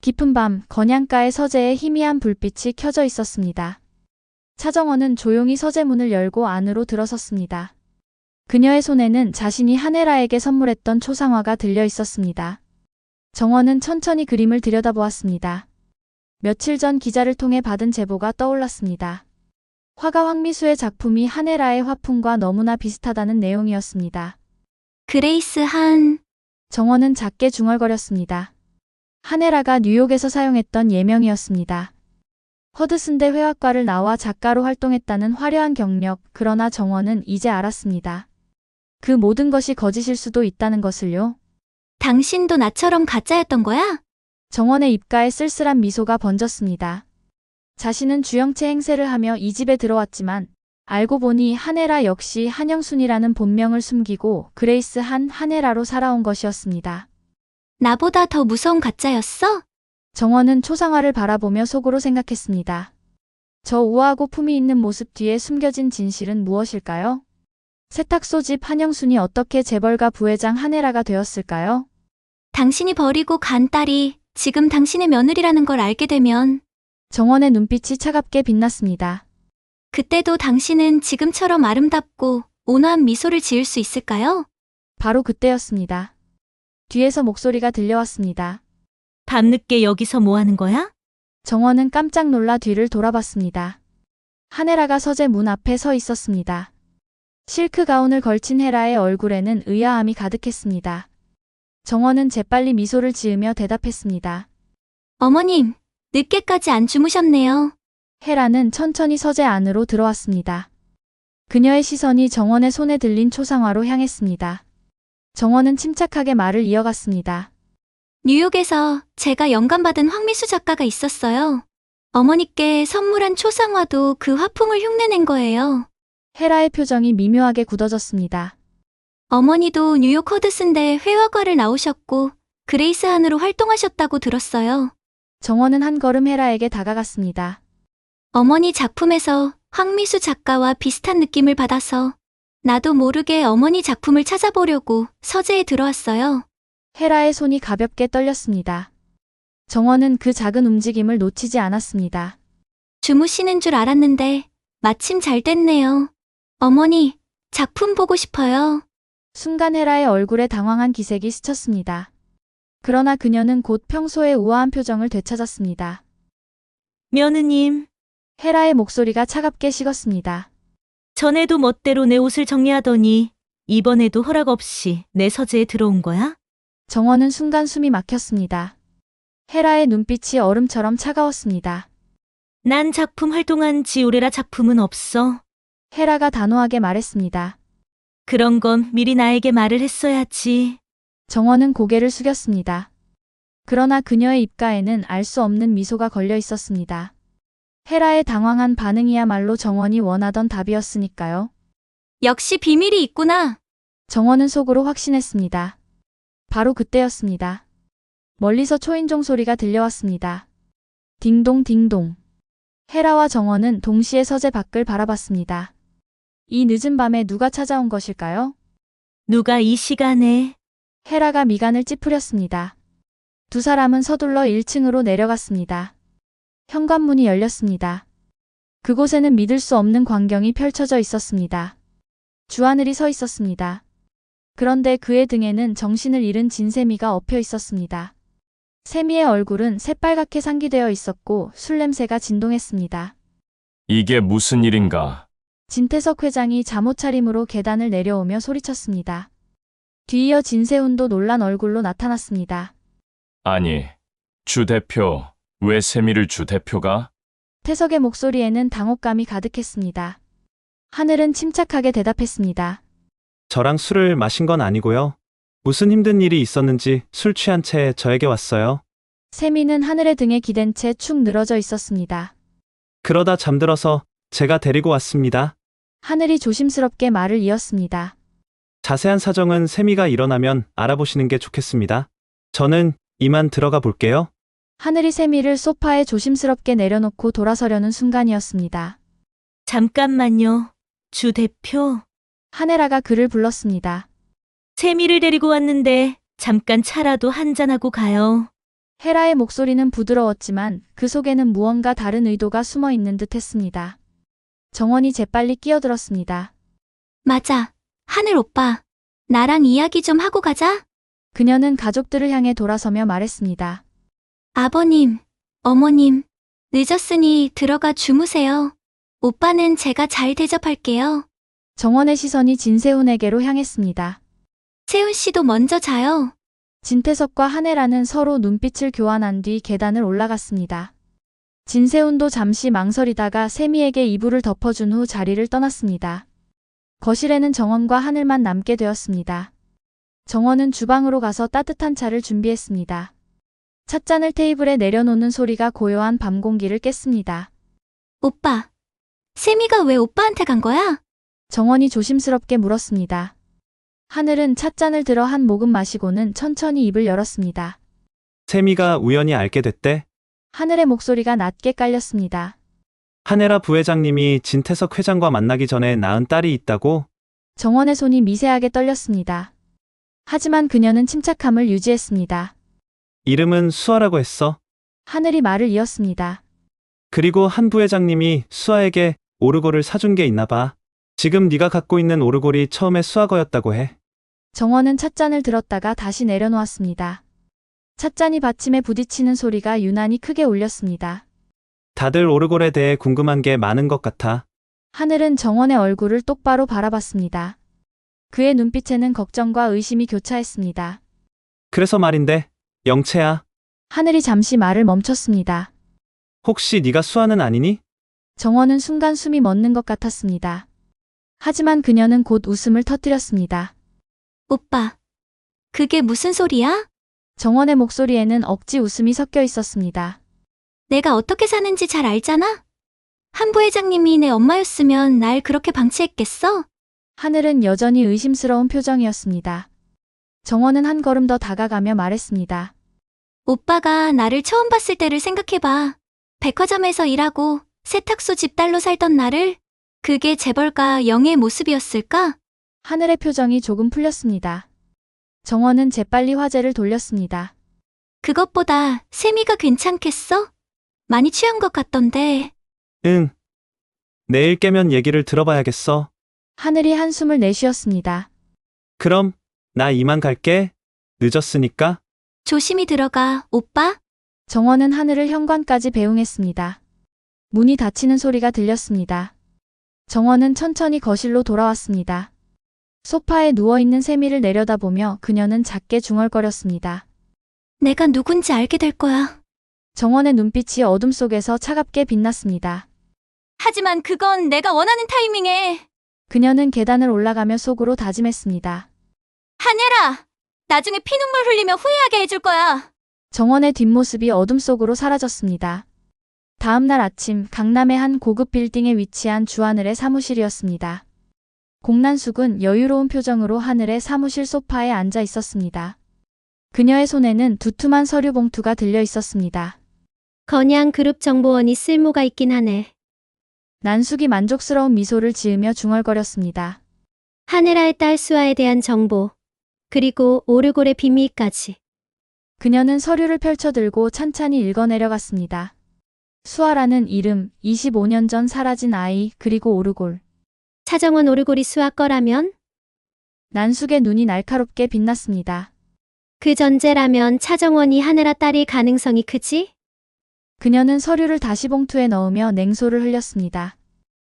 깊은 밤 건양가의 서재에 희미한 불빛이 켜져 있었습니다. 차정원은 조용히 서재 문을 열고 안으로 들어섰습니다. 그녀의 손에는 자신이 한혜라에게 선물했던 초상화가 들려 있었습니다. 정원은 천천히 그림을 들여다보았습니다. 며칠 전 기자를 통해 받은 제보가 떠올랐습니다. 화가 황미수의 작품이 한혜라의 화풍과 너무나 비슷하다는 내용이었습니다. 그레이스 한... 정원은 작게 중얼거렸습니다. 한혜라가 뉴욕에서 사용했던 예명이었습니다. 허드슨대 회화과를 나와 작가로 활동했다는 화려한 경력, 그러나 정원은 이제 알았습니다. 그 모든 것이 거짓일 수도 있다는 것을요. 당신도 나처럼 가짜였던 거야? 정원의 입가에 쓸쓸한 미소가 번졌습니다. 자신은 주영체 행세를 하며 이 집에 들어왔지만 알고 보니 한혜라 역시 한영순이라는 본명을 숨기고 그레이스 한혜라로 살아온 것이었습니다. 나보다 더 무서운 가짜였어? 정원은 초상화를 바라보며 속으로 생각했습니다. 저 우아하고 품위 있는 모습 뒤에 숨겨진 진실은 무엇일까요? 세탁소 집 한영순이 어떻게 재벌가 부회장 한혜라가 되었을까요? 당신이 버리고 간 딸이 지금 당신의 며느리라는 걸 알게 되면 정원의 눈빛이 차갑게 빛났습니다. 그때도 당신은 지금처럼 아름답고 온화한 미소를 지을 수 있을까요? 바로 그때였습니다. 뒤에서 목소리가 들려왔습니다. 밤늦게 여기서 뭐 하는 거야? 정원은 깜짝 놀라 뒤를 돌아봤습니다. 한혜라가 서재 문 앞에 서 있었습니다. 실크 가운을 걸친 헤라의 얼굴에는 의아함이 가득했습니다. 정원은 재빨리 미소를 지으며 대답했습니다. 어머님, 늦게까지 안 주무셨네요. 헤라는 천천히 서재 안으로 들어왔습니다. 그녀의 시선이 정원의 손에 들린 초상화로 향했습니다. 정원은 침착하게 말을 이어갔습니다. 뉴욕에서 제가 영감받은 황미수 작가가 있었어요. 어머니께 선물한 초상화도 그 화풍을 흉내낸 거예요. 헤라의 표정이 미묘하게 굳어졌습니다. 어머니도 뉴욕 허드슨대 회화과를 나오셨고 그레이스 한으로 활동하셨다고 들었어요. 정원은 한 걸음 헤라에게 다가갔습니다. 어머니 작품에서 황미수 작가와 비슷한 느낌을 받아서 나도 모르게 어머니 작품을 찾아보려고 서재에 들어왔어요. 헤라의 손이 가볍게 떨렸습니다. 정원은 그 작은 움직임을 놓치지 않았습니다. 주무시는 줄 알았는데 마침 잘 됐네요. 어머니, 작품 보고 싶어요. 순간 헤라의 얼굴에 당황한 기색이 스쳤습니다. 그러나 그녀는 곧 평소의 우아한 표정을 되찾았습니다. 며느님, 헤라의 목소리가 차갑게 식었습니다. 전에도 멋대로 내 옷을 정리하더니 이번에도 허락 없이 내 서재에 들어온 거야? 정원은 순간 숨이 막혔습니다. 헤라의 눈빛이 얼음처럼 차가웠습니다. 난 작품 활동한 지 오래라 작품은 없어. 헤라가 단호하게 말했습니다. 그런 건 미리 나에게 말을 했어야지. 정원은 고개를 숙였습니다. 그러나 그녀의 입가에는 알 수 없는 미소가 걸려 있었습니다. 헤라의 당황한 반응이야말로 정원이 원하던 답이었으니까요. 역시 비밀이 있구나. 정원은 속으로 확신했습니다. 바로 그때였습니다. 멀리서 초인종 소리가 들려왔습니다. 딩동 딩동. 헤라와 정원은 동시에 서재 밖을 바라봤습니다. 이 늦은 밤에 누가 찾아온 것일까요? 누가 이 시간에? 헤라가 미간을 찌푸렸습니다. 두 사람은 서둘러 1층으로 내려갔습니다. 현관문이 열렸습니다. 그곳에는 믿을 수 없는 광경이 펼쳐져 있었습니다. 주하늘이 서 있었습니다. 그런데 그의 등에는 정신을 잃은 진세미가 엎여 있었습니다. 세미의 얼굴은 새빨갛게 상기되어 있었고 술 냄새가 진동했습니다. 이게 무슨 일인가? 진태석 회장이 잠옷 차림으로 계단을 내려오며 소리쳤습니다. 뒤이어 진세훈도 놀란 얼굴로 나타났습니다. 아니, 주 대표, 왜 세미를 주 대표가? 태석의 목소리에는 당혹감이 가득했습니다. 하늘은 침착하게 대답했습니다. 저랑 술을 마신 건 아니고요. 무슨 힘든 일이 있었는지 술 취한 채 저에게 왔어요. 세미는 하늘의 등에 기댄 채 축 늘어져 있었습니다. 그러다 잠들어서 제가 데리고 왔습니다. 하늘이 조심스럽게 말을 이었습니다. 자세한 사정은 세미가 일어나면 알아보시는 게 좋겠습니다. 저는 이만 들어가 볼게요. 하늘이 세미를 소파에 조심스럽게 내려놓고 돌아서려는 순간이었습니다. 잠깐만요. 주 대표. 한혜라가 그를 불렀습니다. 세미를 데리고 왔는데 잠깐 차라도 한잔하고 가요. 헤라의 목소리는 부드러웠지만 그 속에는 무언가 다른 의도가 숨어 있는 듯 했습니다. 정원이 재빨리 끼어들었습니다. 맞아. 하늘 오빠. 나랑 이야기 좀 하고 가자. 그녀는 가족들을 향해 돌아서며 말했습니다. 아버님, 어머님. 늦었으니 들어가 주무세요. 오빠는 제가 잘 대접할게요. 정원의 시선이 진세훈에게로 향했습니다. 세훈 씨도 먼저 자요. 진태석과 한혜라는 서로 눈빛을 교환한 뒤 계단을 올라갔습니다. 진세훈도 잠시 망설이다가 세미에게 이불을 덮어준 후 자리를 떠났습니다. 거실에는 정원과 하늘만 남게 되었습니다. 정원은 주방으로 가서 따뜻한 차를 준비했습니다. 찻잔을 테이블에 내려놓는 소리가 고요한 밤 공기를 깼습니다. 오빠. 세미가 왜 오빠한테 간 거야? 정원이 조심스럽게 물었습니다. 하늘은 찻잔을 들어 한 모금 마시고는 천천히 입을 열었습니다. 세미가 우연히 알게 됐대. 하늘의 목소리가 낮게 깔렸습니다. 한혜라 부회장님이 진태석 회장과 만나기 전에 낳은 딸이 있다고? 정원의 손이 미세하게 떨렸습니다. 하지만 그녀는 침착함을 유지했습니다. 이름은 수아라고 했어. 하늘이 말을 이었습니다. 그리고 한 부회장님이 수아에게 오르골을 사준 게 있나 봐. 지금 네가 갖고 있는 오르골이 처음에 수아 거였다고 해. 정원은 찻잔을 들었다가 다시 내려놓았습니다. 찻잔이 받침에 부딪히는 소리가 유난히 크게 울렸습니다. 다들 오르골에 대해 궁금한 게 많은 것 같아. 하늘은 정원의 얼굴을 똑바로 바라봤습니다. 그의 눈빛에는 걱정과 의심이 교차했습니다. 그래서 말인데, 영채야, 하늘이 잠시 말을 멈췄습니다. 혹시 네가 수아는 아니니? 정원은 순간 숨이 멎는 것 같았습니다. 하지만 그녀는 곧 웃음을 터뜨렸습니다. 오빠. 그게 무슨 소리야? 정원의 목소리에는 억지 웃음이 섞여 있었습니다. 내가 어떻게 사는지 잘 알잖아? 한 부회장님이 내 엄마였으면 날 그렇게 방치했겠어? 하늘은 여전히 의심스러운 표정이었습니다. 정원은 한 걸음 더 다가가며 말했습니다. 오빠가 나를 처음 봤을 때를 생각해봐. 백화점에서 일하고 세탁소 집딸로 살던 나를 그게 재벌가 영의 모습이었을까? 하늘의 표정이 조금 풀렸습니다. 정원은 재빨리 화제를 돌렸습니다. 그것보다 세미가 괜찮겠어? 많이 취한 것 같던데. 응. 내일 깨면 얘기를 들어봐야겠어. 하늘이 한숨을 내쉬었습니다. 그럼 나 이만 갈게. 늦었으니까. 조심히 들어가, 오빠. 정원은 하늘을 현관까지 배웅했습니다. 문이 닫히는 소리가 들렸습니다. 정원은 천천히 거실로 돌아왔습니다. 소파에 누워있는 세미를 내려다보며 그녀는 작게 중얼거렸습니다. 내가 누군지 알게 될 거야. 정원의 눈빛이 어둠 속에서 차갑게 빛났습니다. 하지만 그건 내가 원하는 타이밍에. 그녀는 계단을 올라가며 속으로 다짐했습니다. 한혜라! 나중에 피눈물 흘리며 후회하게 해줄 거야. 정원의 뒷모습이 어둠 속으로 사라졌습니다. 다음 날 아침 강남의 한 고급 빌딩에 위치한 주하늘의 사무실이었습니다. 공난숙은 여유로운 표정으로 하늘의 사무실 소파에 앉아 있었습니다. 그녀의 손에는 두툼한 서류 봉투가 들려 있었습니다. 건양 그룹 정보원이 쓸모가 있긴 하네. 난숙이 만족스러운 미소를 지으며 중얼거렸습니다. 하네라의 딸 수아에 대한 정보, 그리고 오르골의 비밀까지. 그녀는 서류를 펼쳐들고 찬찬히 읽어내려갔습니다. 수아라는 이름, 25년 전 사라진 아이, 그리고 오르골. 차정원 오르골이 수아 거라면? 난숙의 눈이 날카롭게 빛났습니다. 그 전제라면 차정원이 하네라 딸일 가능성이 크지? 그녀는 서류를 다시 봉투에 넣으며 냉소를 흘렸습니다.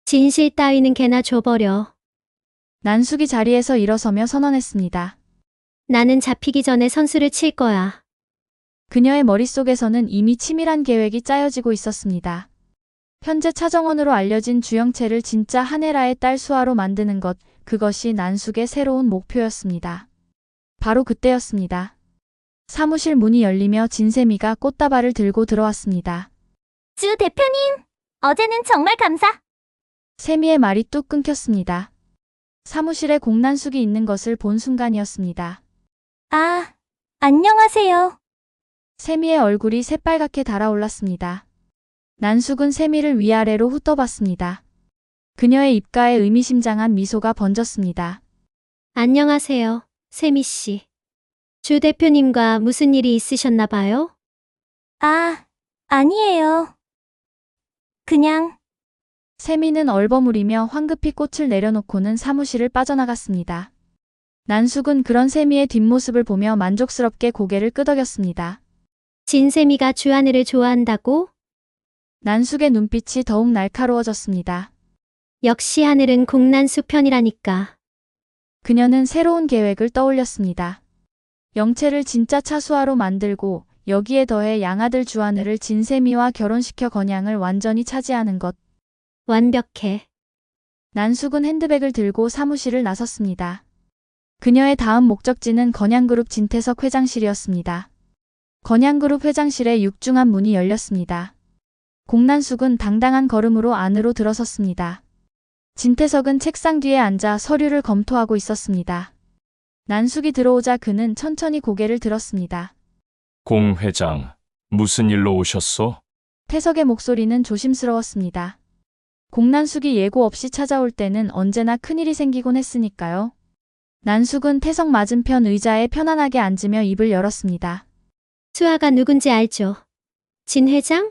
진실 따위는 개나 줘버려. 난숙이 자리에서 일어서며 선언했습니다. 나는 잡히기 전에 선수를 칠 거야. 그녀의 머릿속에서는 이미 치밀한 계획이 짜여지고 있었습니다. 현재 차정원으로 알려진 주영채를 진짜 한혜라의 딸 수아로 만드는 것, 그것이 난숙의 새로운 목표였습니다. 바로 그때였습니다. 사무실 문이 열리며 진세미가 꽃다발을 들고 들어왔습니다. 주 대표님, 어제는 정말 감사. 세미의 말이 뚝 끊겼습니다. 사무실에 공난숙이 있는 것을 본 순간이었습니다. 아, 안녕하세요. 세미의 얼굴이 새빨갛게 달아올랐습니다. 난숙은 세미를 위아래로 훑어봤습니다. 그녀의 입가에 의미심장한 미소가 번졌습니다. 안녕하세요, 세미 씨. 주 대표님과 무슨 일이 있으셨나 봐요? 아, 아니에요. 그냥, 세미는 얼버무리며 황급히 꽃을 내려놓고는 사무실을 빠져나갔습니다. 난숙은 그런 세미의 뒷모습을 보며 만족스럽게 고개를 끄덕였습니다. 진세미가 주하늘을 좋아한다고? 난숙의 눈빛이 더욱 날카로워졌습니다. 역시 하늘은 공난수 편이라니까. 그녀는 새로운 계획을 떠올렸습니다. 영채를 진짜 차수아로 만들고 여기에 더해 양아들 주하늘을 진세미와 결혼시켜 건양을 완전히 차지하는 것. 완벽해. 난숙은 핸드백을 들고 사무실을 나섰습니다. 그녀의 다음 목적지는 건양그룹 진태석 회장실이었습니다. 건양그룹 회장실의 육중한 문이 열렸습니다. 공난숙은 당당한 걸음으로 안으로 들어섰습니다. 진태석은 책상 뒤에 앉아 서류를 검토하고 있었습니다. 난숙이 들어오자 그는 천천히 고개를 들었습니다. 공 회장, 무슨 일로 오셨소? 태석의 목소리는 조심스러웠습니다. 공난숙이 예고 없이 찾아올 때는 언제나 큰일이 생기곤 했으니까요. 난숙은 태석 맞은편 의자에 편안하게 앉으며 입을 열었습니다. 수아가 누군지 알죠? 진 회장?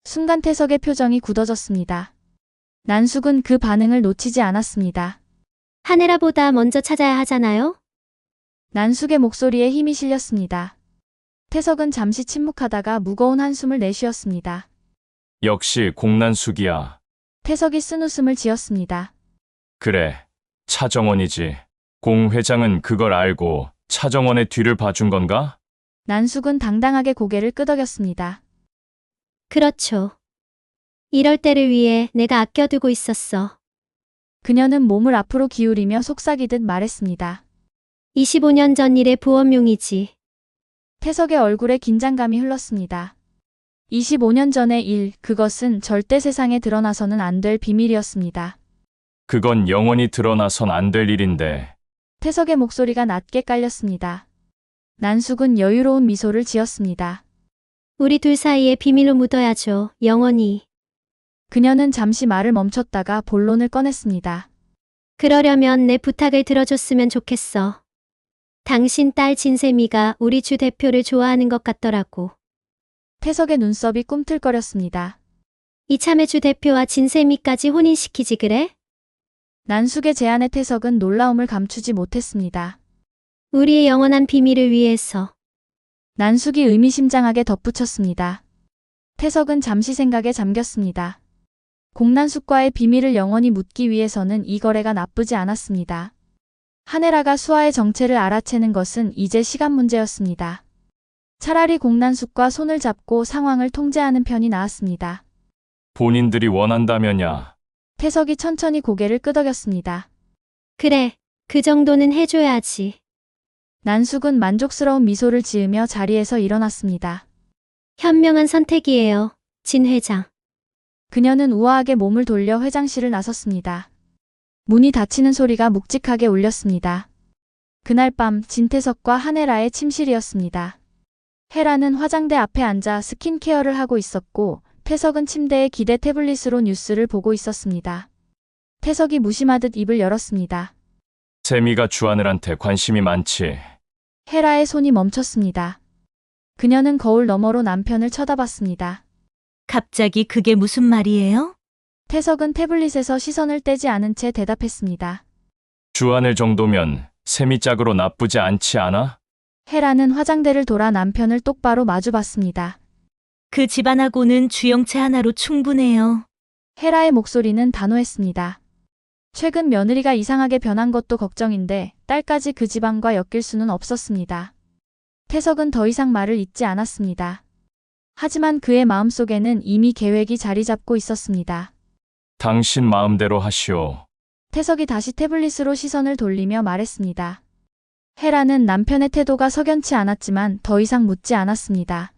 순간 태석의 표정이 굳어졌습니다. 난숙은 그 반응을 놓치지 않았습니다. 하늘아보다 먼저 찾아야 하잖아요? 난숙의 목소리에 힘이 실렸습니다. 태석은 잠시 침묵하다가 무거운 한숨을 내쉬었습니다. 역시 공난숙이야. 태석이 쓴웃음을 지었습니다. 그래, 차정원이지. 공 회장은 그걸 알고 차정원의 뒤를 봐준 건가? 난숙은 당당하게 고개를 끄덕였습니다. 그렇죠. 이럴 때를 위해 내가 아껴두고 있었어. 그녀는 몸을 앞으로 기울이며 속삭이듯 말했습니다. 25년 전 일의 보험용이지. 태석의 얼굴에 긴장감이 흘렀습니다. 25년 전의 일, 그것은 절대 세상에 드러나서는 안 될 비밀이었습니다. 그건 영원히 드러나선 안 될 일인데. 태석의 목소리가 낮게 깔렸습니다. 난숙은 여유로운 미소를 지었습니다. 우리 둘 사이에 비밀로 묻어야죠. 영원히. 그녀는 잠시 말을 멈췄다가 본론을 꺼냈습니다. 그러려면 내 부탁을 들어줬으면 좋겠어. 당신 딸 진세미가 우리 주 대표를 좋아하는 것 같더라고. 태석의 눈썹이 꿈틀거렸습니다. 이참에 주 대표와 진세미까지 혼인시키지 그래? 난숙의 제안에 태석은 놀라움을 감추지 못했습니다. 우리의 영원한 비밀을 위해서. 난숙이 의미심장하게 덧붙였습니다. 태석은 잠시 생각에 잠겼습니다. 공난숙과의 비밀을 영원히 묻기 위해서는 이 거래가 나쁘지 않았습니다. 하네라가 수아의 정체를 알아채는 것은 이제 시간 문제였습니다. 차라리 공난숙과 손을 잡고 상황을 통제하는 편이 나았습니다. 본인들이 원한다면야. 태석이 천천히 고개를 끄덕였습니다. 그래, 그 정도는 해줘야지. 난숙은 만족스러운 미소를 지으며 자리에서 일어났습니다. 현명한 선택이에요, 진 회장. 그녀는 우아하게 몸을 돌려 회장실을 나섰습니다. 문이 닫히는 소리가 묵직하게 울렸습니다. 그날 밤 진태석과 하네라의 침실이었습니다. 헤라는 화장대 앞에 앉아 스킨케어를 하고 있었고 태석은 침대에 기대 태블릿으로 뉴스를 보고 있었습니다. 태석이 무심하듯 입을 열었습니다. 세미가 주하늘한테 관심이 많지. 헤라의 손이 멈췄습니다. 그녀는 거울 너머로 남편을 쳐다봤습니다. 갑자기 그게 무슨 말이에요? 태석은 태블릿에서 시선을 떼지 않은 채 대답했습니다. 주하늘 정도면 세미 짝으로 나쁘지 않지 않아? 헤라는 화장대를 돌아 남편을 똑바로 마주봤습니다. 그 집안하고는 주영채 하나로 충분해요. 헤라의 목소리는 단호했습니다. 최근 며느리가 이상하게 변한 것도 걱정인데 딸까지 그 집안과 엮일 수는 없었습니다. 태석은 더 이상 말을 잇지 않았습니다. 하지만 그의 마음속에는 이미 계획이 자리 잡고 있었습니다. 당신 마음대로 하시오. 태석이 다시 태블릿으로 시선을 돌리며 말했습니다. 헤라는 남편의 태도가 석연치 않았지만 더 이상 묻지 않았습니다.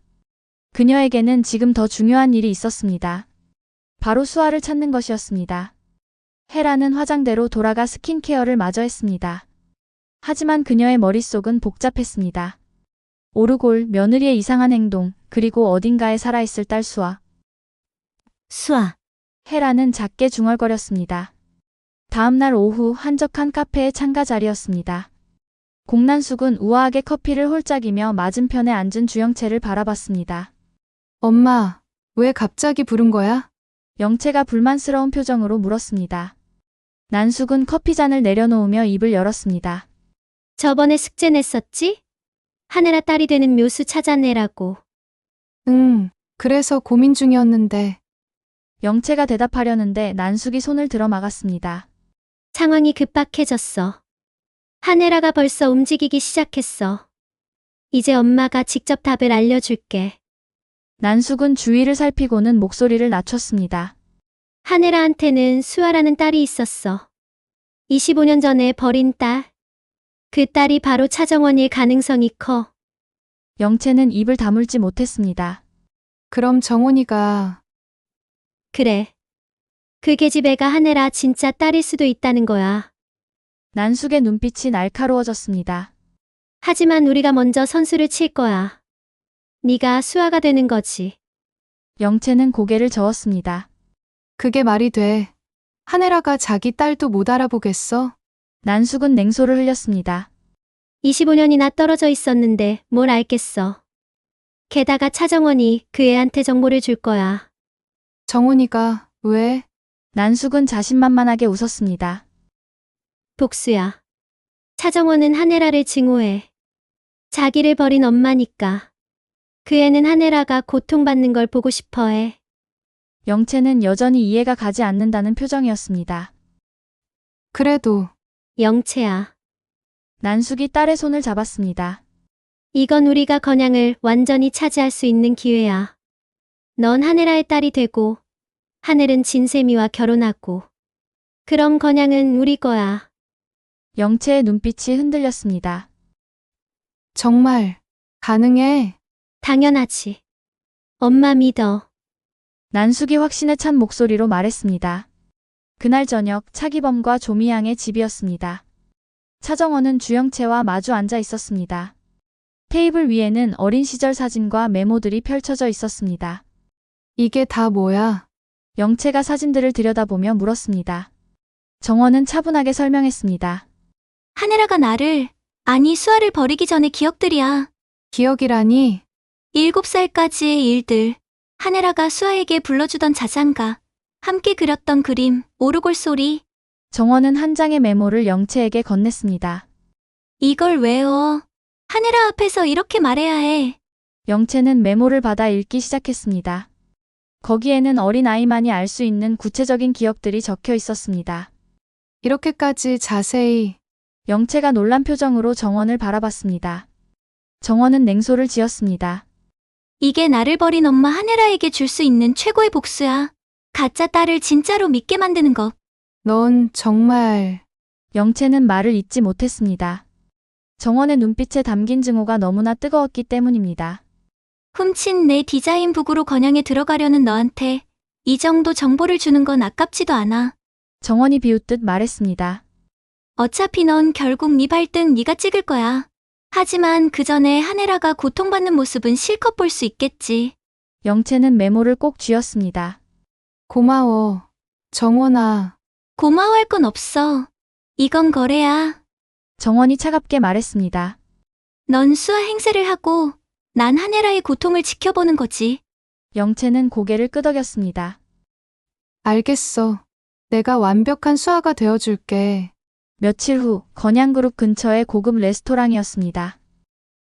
그녀에게는 지금 더 중요한 일이 있었습니다. 바로 수아를 찾는 것이었습니다. 헤라는 화장대로 돌아가 스킨케어를 마저 했습니다. 하지만 그녀의 머릿속은 복잡했습니다. 오르골, 며느리의 이상한 행동, 그리고 어딘가에 살아있을 딸 수아. 수아, 헤라는 작게 중얼거렸습니다. 다음날 오후 한적한 카페의 창가 자리였습니다. 공난숙은 우아하게 커피를 홀짝이며 맞은편에 앉은 주영채를 바라봤습니다. 엄마, 왜 갑자기 부른 거야? 영채가 불만스러운 표정으로 물었습니다. 난숙은 커피잔을 내려놓으며 입을 열었습니다. 저번에 숙제 냈었지? 하늘아 딸이 되는 묘수 찾아내라고. 응, 그래서 고민 중이었는데. 영채가 대답하려는데 난숙이 손을 들어 막았습니다. 상황이 급박해졌어. 하늘아가 벌써 움직이기 시작했어. 이제 엄마가 직접 답을 알려줄게. 난숙은 주위를 살피고는 목소리를 낮췄습니다. 하늘아한테는 수아라는 딸이 있었어. 25년 전에 버린 딸. 그 딸이 바로 차정원일 가능성이 커. 영채는 입을 다물지 못했습니다. 그럼 정원이가 그래. 그 계집애가 하늘아 진짜 딸일 수도 있다는 거야. 난숙의 눈빛이 날카로워졌습니다. 하지만 우리가 먼저 선수를 칠 거야. 네가 수아가 되는 거지. 영채는 고개를 저었습니다. 그게 말이 돼. 하늘아가 자기 딸도 못 알아보겠어? 난숙은 냉소를 흘렸습니다. 25년이나 떨어져 있었는데 뭘 알겠어. 게다가 차정원이 그 애한테 정보를 줄 거야. 정원이가 왜? 난숙은 자신만만하게 웃었습니다. 복수야. 차정원은 하늘아를 증오해. 자기를 버린 엄마니까. 그 애는 하늘아가 고통받는 걸 보고 싶어해. 영채는 여전히 이해가 가지 않는다는 표정이었습니다. 그래도 영채야. 난숙이 딸의 손을 잡았습니다. 이건 우리가 건양을 완전히 차지할 수 있는 기회야. 넌 하늘아의 딸이 되고 하늘은 진세미와 결혼하고 그럼 건양은 우리 거야. 영채의 눈빛이 흔들렸습니다. 정말 가능해? 당연하지. 엄마 믿어. 난숙이 확신에 찬 목소리로 말했습니다. 그날 저녁 차기범과 조미양의 집이었습니다. 차정원은 주영채와 마주 앉아 있었습니다. 테이블 위에는 어린 시절 사진과 메모들이 펼쳐져 있었습니다. 이게 다 뭐야? 영채가 사진들을 들여다보며 물었습니다. 정원은 차분하게 설명했습니다. 하늘아가 나를, 아니 수아를 버리기 전의 기억들이야. 기억이라니? 7살까지의 일들. 하늘아가 수아에게 불러주던 자장가, 함께 그렸던 그림, 오르골 소리. 정원은 한 장의 메모를 영채에게 건넸습니다. 이걸 외워. 하늘아 앞에서 이렇게 말해야 해. 영채는 메모를 받아 읽기 시작했습니다. 거기에는 어린아이만이 알 수 있는 구체적인 기억들이 적혀 있었습니다. 이렇게까지 자세히. 영채가 놀란 표정으로 정원을 바라봤습니다. 정원은 냉소를 지었습니다. 이게 나를 버린 엄마 하늘아에게 줄 수 있는 최고의 복수야. 가짜 딸을 진짜로 믿게 만드는 것. 넌 정말. 영채는 말을 잇지 못했습니다. 정원의 눈빛에 담긴 증오가 너무나 뜨거웠기 때문입니다. 훔친 내 디자인 북으로 건양에 들어가려는 너한테 이 정도 정보를 주는 건 아깝지도 않아. 정원이 비웃듯 말했습니다. 어차피 넌 결국 네 발등 네가 찍을 거야. 하지만 그 전에 하늘아가 고통받는 모습은 실컷 볼 수 있겠지. 영채는 메모를 꼭 쥐었습니다. 고마워. 정원아. 고마워할 건 없어. 이건 거래야. 정원이 차갑게 말했습니다. 넌 수아 행세를 하고 난 하늘아의 고통을 지켜보는 거지. 영채는 고개를 끄덕였습니다. 알겠어. 내가 완벽한 수아가 되어줄게. 며칠 후 건양그룹 근처의 고급 레스토랑이었습니다.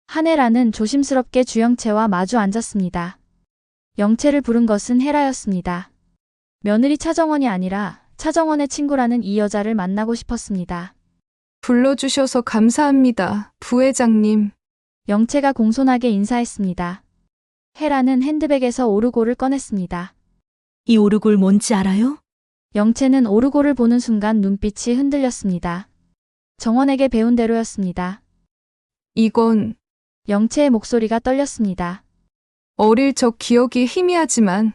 한혜라는 조심스럽게 주영채와 마주 앉았습니다. 영채를 부른 것은 헤라였습니다. 며느리 차정원이 아니라 차정원의 친구라는 이 여자를 만나고 싶었습니다. 불러주셔서 감사합니다, 부회장님. 영채가 공손하게 인사했습니다. 헤라는 핸드백에서 오르골을 꺼냈습니다. 이 오르골 뭔지 알아요? 영채는 오르골을 보는 순간 눈빛이 흔들렸습니다. 정원에게 배운 대로였습니다. 이건 영채의 목소리가 떨렸습니다. 어릴 적 기억이 희미하지만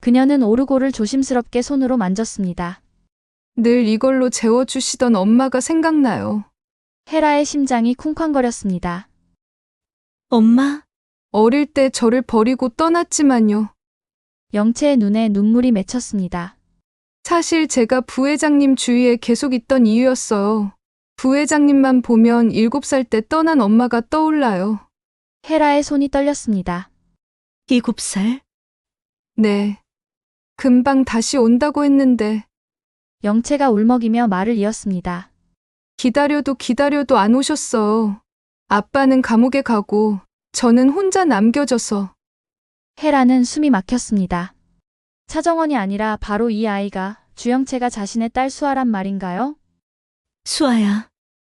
그녀는 오르골을 조심스럽게 손으로 만졌습니다. 늘 이걸로 재워주시던 엄마가 생각나요. 헤라의 심장이 쿵쾅거렸습니다. 엄마, 어릴 때 저를 버리고 떠났지만요. 영채의 눈에 눈물이 맺혔습니다. 사실 제가 부회장님 주위에 계속 있던 이유였어요. 부회장님만 보면 7살 때 떠난 엄마가 떠올라요. 헤라의 손이 떨렸습니다. 7살? 네. 금방 다시 온다고 했는데 영채가 울먹이며 말을 이었습니다. 기다려도 안 오셨어. 아빠는 감옥에 가고 저는 혼자 남겨져서. 헤라는 숨이 막혔습니다. 차정원이 아니라 바로 이 아이가 주영채가 자신의 딸 수아란 말인가요? 수아야.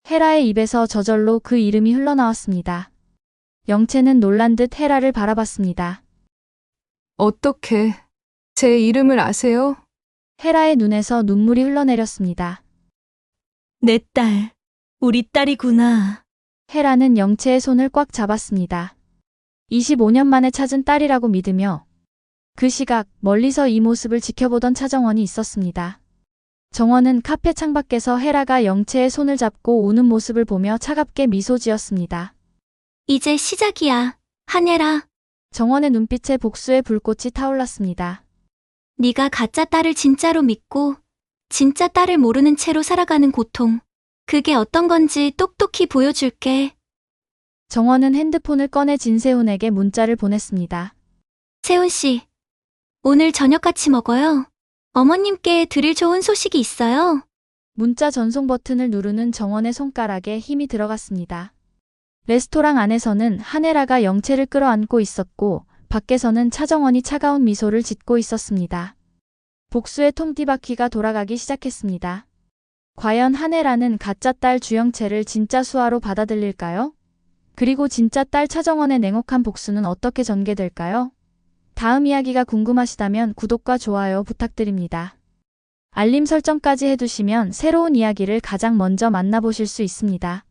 헤라의 입에서 저절로 그 이름이 흘러나왔습니다. 영채는 놀란 듯 헤라를 바라봤습니다. 어떻게 제 이름을 아세요? 헤라의 눈에서 눈물이 흘러내렸습니다. 내 딸. 우리 딸이구나. 헤라는 영채의 손을 꽉 잡았습니다. 25년 만에 찾은 딸이라고 믿으며 그 시각 멀리서 이 모습을 지켜보던 차정원이 있었습니다. 정원은 카페 창밖에서 헤라가 영채의 손을 잡고 우는 모습을 보며 차갑게 미소 지었습니다. 이제 시작이야. 한혜라, 정원의 눈빛에 복수의 불꽃이 타올랐습니다. 네가 가짜 딸을 진짜로 믿고 진짜 딸을 모르는 채로 살아가는 고통. 그게 어떤 건지 똑똑히 보여줄게. 정원은 핸드폰을 꺼내 진세훈에게 문자를 보냈습니다. 세훈 씨, 오늘 저녁 같이 먹어요. 어머님께 드릴 좋은 소식이 있어요. 문자 전송 버튼을 누르는 정원의 손가락에 힘이 들어갔습니다. 레스토랑 안에서는 한혜라가 영채를 끌어안고 있었고 밖에서는 차정원이 차가운 미소를 짓고 있었습니다. 복수의 통띠바퀴가 돌아가기 시작했습니다. 과연 한혜라는 가짜 딸 주영채를 진짜 수아로 받아들일까요? 그리고 진짜 딸 차정원의 냉혹한 복수는 어떻게 전개될까요? 다음 이야기가 궁금하시다면 구독과 좋아요 부탁드립니다. 알림 설정까지 해두시면 새로운 이야기를 가장 먼저 만나보실 수 있습니다.